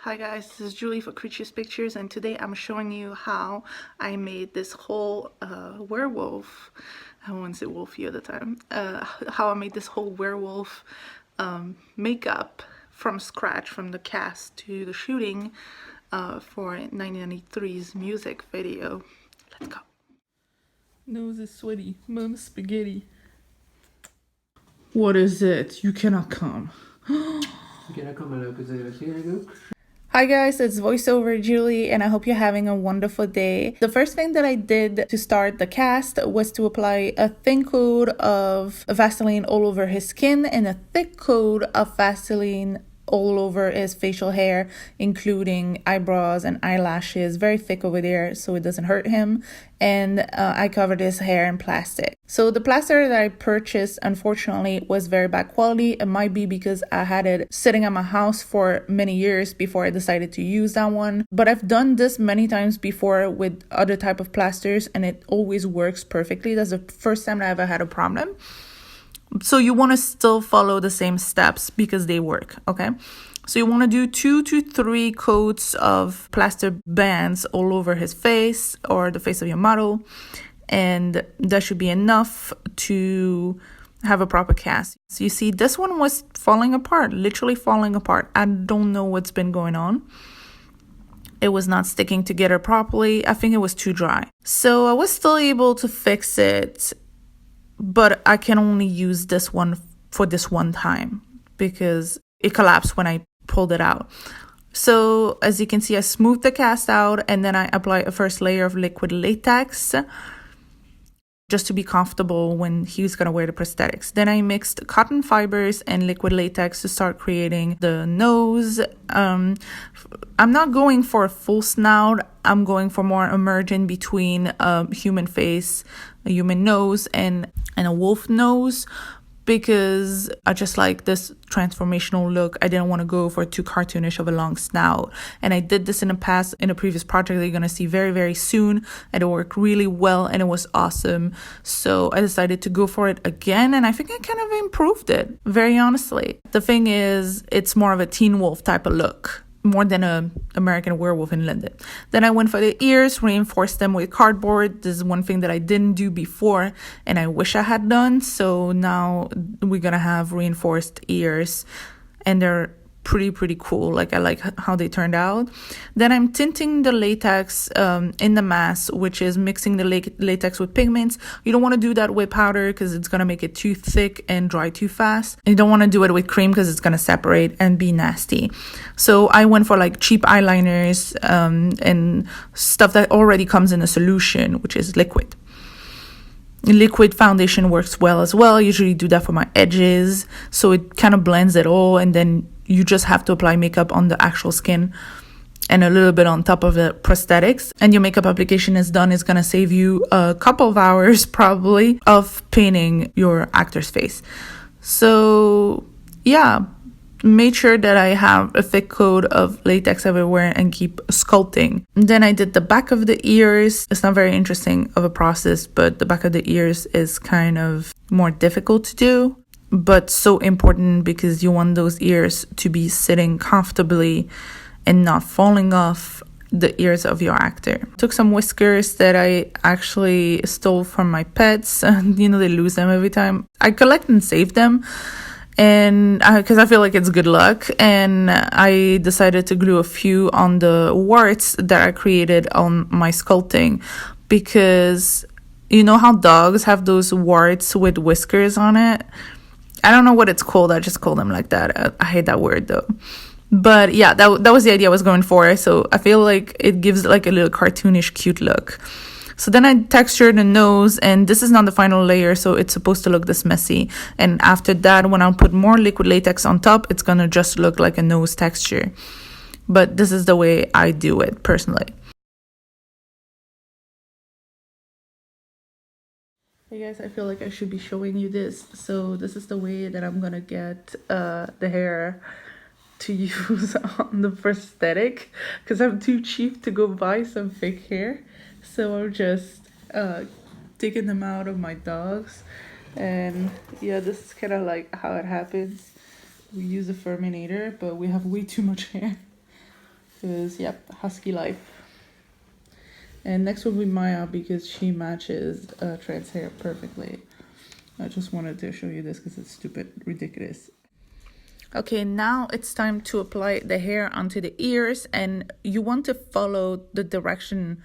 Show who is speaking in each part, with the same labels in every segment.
Speaker 1: Hi guys, this is Julie for Creatures Pictures, and today I'm showing you how I made this whole werewolf. I won't say wolfy at the time. How I made this whole werewolf makeup from scratch, from the cast to the shooting for 1993's music video. Let's go. Nose is sweaty. Mom's spaghetti. What is it? You cannot come. Hi guys, it's voiceover Julie, and I hope you're having a wonderful day. The first thing that I did to start the cast was to apply a thin coat of Vaseline all over his skin and a thick coat of Vaseline all over his facial hair, including eyebrows and eyelashes, very thick over there so it doesn't hurt him. And I covered his hair in plastic. So the plaster that I purchased, unfortunately, was very bad quality. It might be because I had it sitting at my house for many years before I decided to use that one. But I've done this many times before with other type of plasters, and it always works perfectly. That's the first time I ever had a problem. So you want to still follow the same steps because they work, okay? So you want to do 2 to 3 coats of plaster bands all over his face or the face of your model, and that should be enough to have a proper cast. So you see, this one was falling apart, literally falling apart. I don't know what's been going on. It was not sticking together properly. I think it was too dry. So I was still able to fix it, but I can only use this one for this one time because it collapsed when I pulled it out. So as you can see, I smoothed the cast out, and then I apply a first layer of liquid latex just to be comfortable when he's going to wear the prosthetics. Then I mixed cotton fibers and liquid latex to start creating the nose. I'm not going for a full snout. I'm going for more a merging between a human face, a human nose, and a wolf nose, because I just like this transformational look. I didn't want to go for too cartoonish of a long snout. And I did this in the past, in a previous project that you're going to see very, very soon. And it worked really well and it was awesome. So I decided to go for it again. And I think I kind of improved it, very honestly. The thing is, it's more of a teen wolf type of look, more than a American Werewolf in London. Then I went for the ears, reinforced them with cardboard. This is one thing that I didn't do before and I wish I had done. So now we're gonna have reinforced ears, and they're pretty cool. Like, I like how they turned out. Then I'm tinting the latex in the mask, which is mixing the latex with pigments. You don't want to do that with powder because it's going to make it too thick and dry too fast. And you don't want to do it with cream because it's going to separate and be nasty. So I went for like cheap eyeliners and stuff that already comes in a solution, which is liquid. Liquid foundation works well as well. I usually do that for my edges, so it kind of blends it all, and then you just have to apply makeup on the actual skin and a little bit on top of the prosthetics, and your makeup application is done. It's gonna save you a couple of hours probably of painting your actor's face. So yeah, made sure that I have a thick coat of latex everywhere and keep sculpting. And then I did the back of the ears. It's not very interesting of a process, but the back of the ears is kind of more difficult to do, but so important because you want those ears to be sitting comfortably and not falling off the ears of your actor. Took some whiskers that I actually stole from my pets. You know, they lose them every time. I collect and save them, and because I feel like it's good luck, and I decided to glue a few on the warts that I created on my sculpting, because you know how dogs have those warts with whiskers on it? I don't know what it's called. I just call them like that. I hate that word though. But yeah, that was the idea I was going for. So I feel like it gives like a little cartoonish cute look. So then I textured the nose, and this is not the final layer, so it's supposed to look this messy. And after that, when I'll put more liquid latex on top, it's gonna just look like a nose texture. But this is the way I do it personally. Hey guys, I feel like I should be showing you this. So this is the way that I'm gonna get the hair to use on the prosthetic, because I'm too cheap to go buy some fake hair. So I'm just taking them out of my dogs, and yeah, this is kind of like how it happens. We use a Furminator, but we have way too much hair. Because, yep, husky life. And next will be Maya because she matches Trent's hair perfectly. I just wanted to show you this because it's stupid, ridiculous. Okay, now it's time to apply the hair onto the ears, and you want to follow the direction.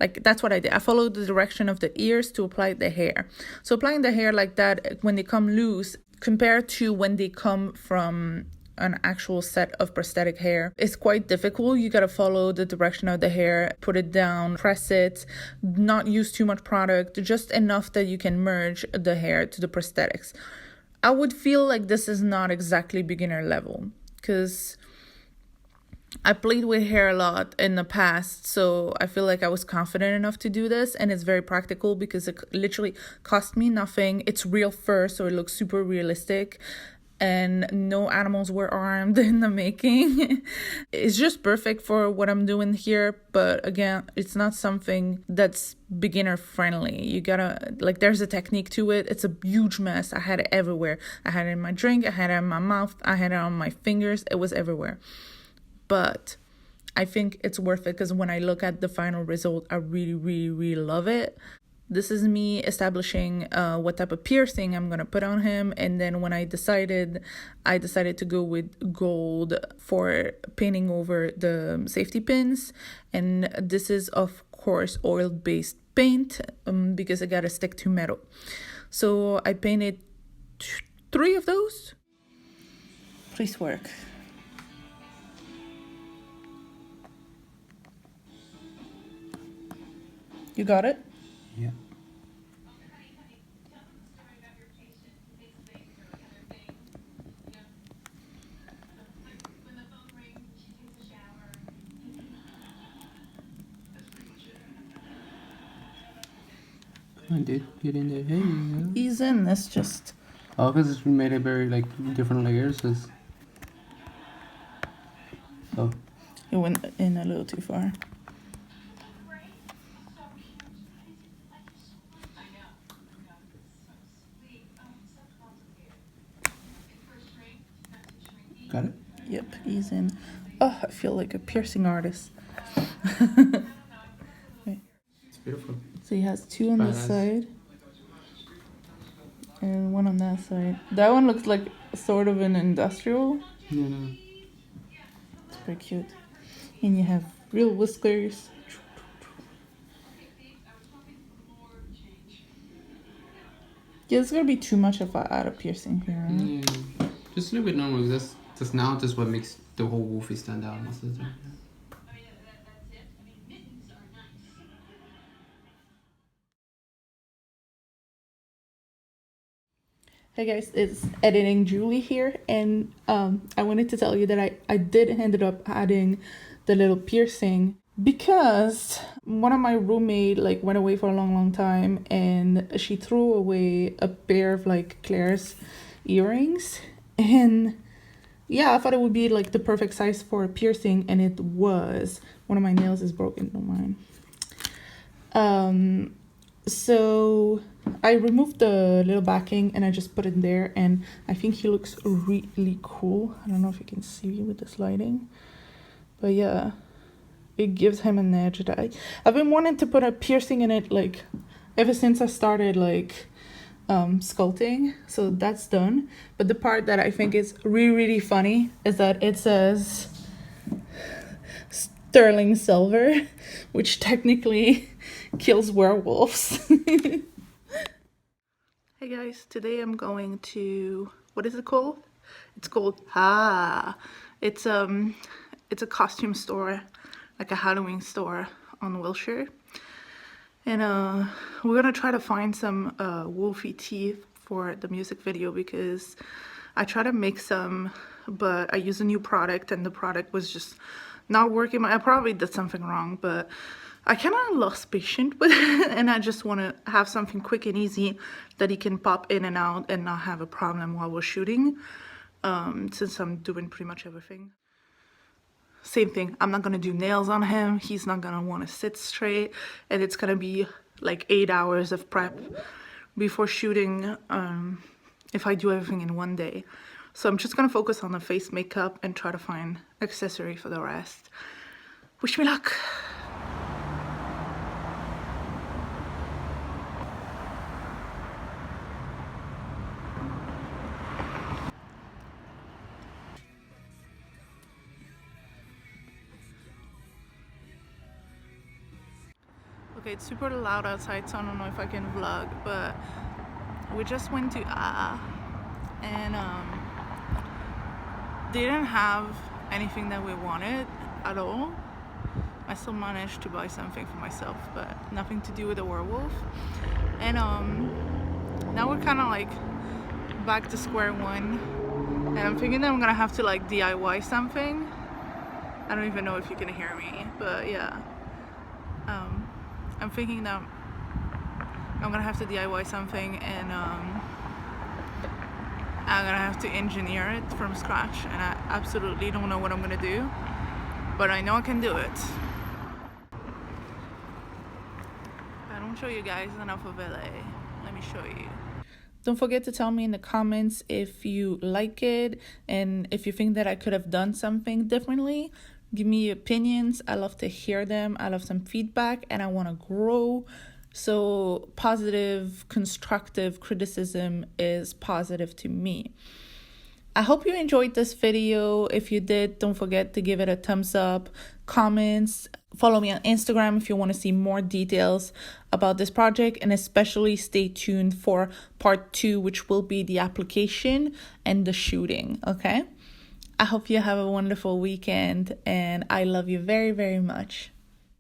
Speaker 1: Like, that's what I did. I followed the direction of the ears to apply the hair. So applying the hair like that, when they come loose, compared to when they come from an actual set of prosthetic hair, it's quite difficult. You gotta follow the direction of the hair, put it down, press it, not use too much product, just enough that you can merge the hair to the prosthetics. I would feel like this is not exactly beginner level because I played with hair a lot in the past, so I feel like I was confident enough to do this, and it's very practical because it literally cost me nothing. It's real fur, so it looks super realistic, and no animals were harmed in the making. It's just perfect for what I'm doing here, but again, it's not something that's beginner friendly. You gotta, like, there's a technique to it. It's a huge mess. I had it everywhere. I had it in my drink, I had it in my mouth, I had it on my fingers. It was everywhere. But I think it's worth it because when I look at the final result, I really, really, really love it. This is me establishing what type of piercing I'm going to put on him. And then when I decided to go with gold for painting over the safety pins. And this is, of course, oil-based paint because I got to stick to metal. So I painted 3 of those. Please work. You got it?
Speaker 2: Yeah. Come on, dude. Get in there. Hey, you go.
Speaker 1: Ease in. It's just...
Speaker 2: Oh, because it's made it very, like, different layers. Oh.
Speaker 1: It went in a little too far.
Speaker 2: Got it?
Speaker 1: Yep, ease in. Oh, I feel like a piercing artist. Right.
Speaker 2: It's beautiful.
Speaker 1: So he has 2 on this side. And 1 on that side. That one looks like sort of an industrial.
Speaker 2: Yeah, no.
Speaker 1: It's pretty cute. And you have real whiskers. Yeah, it's gonna be too much if I add a piercing here. Right?
Speaker 2: Yeah. Just a little bit normal. That's now just what makes the whole Wolfie stand out most of the time.
Speaker 1: Hey guys, it's editing Julie here, and I wanted to tell you that I did ended up adding the little piercing because one of my roommate like went away for a long time, and she threw away a pair of like Claire's earrings, and yeah, I thought it would be like the perfect size for a piercing, and it was. One of my nails is broken, don't mind. So I removed the little backing and I just put it there, and I think he looks really cool. I don't know if you can see with this lighting, but yeah, it gives him an edge that I've been wanting to put a piercing in it like ever since I started like sculpting, so that's done. But the part that I think is really funny is that it says sterling silver, which technically kills werewolves. Hey guys, today I'm going to, what is it called? It's called it's a costume store, like a Halloween store on Wilshire. And we're gonna try to find some wolfy teeth for the music video because I tried to make some, but I used a new product and the product was just not working. I probably did something wrong, but I kind of lost patience with it, and I just want to have something quick and easy that he can pop in and out and not have a problem while we're shooting, since I'm doing pretty much everything. Same thing, I'm not going to do nails on him, he's not going to want to sit straight, and it's going to be like 8 hours of prep before shooting if I do everything in one day. So I'm just going to focus on the face makeup and try to find accessory for the rest. Wish me luck. Okay, it's super loud outside, so I don't know if I can vlog, but we just went to and didn't have anything that we wanted at all. I still managed to buy something for myself, but nothing to do with the werewolf. And now we're kind of like back to square one, and I'm thinking that I'm gonna have to like DIY something. I don't even know if you can hear me, but yeah. I'm thinking that I'm gonna have to DIY something, and I'm gonna have to engineer it from scratch, and I absolutely don't know what I'm gonna do, but I know I can do it. I don't show you guys enough of LA. Let me show you. Don't forget to tell me in the comments if you like it and if you think that I could have done something differently. Give me your opinions. I love to hear them. I love some feedback, and I want to grow. So positive, constructive criticism is positive to me. I hope you enjoyed this video. If you did, don't forget to give it a thumbs up, comments, follow me on Instagram if you want to see more details about this project, and especially stay tuned for part 2, which will be the application and the shooting, okay? I hope you have a wonderful weekend, and I love you very, very much.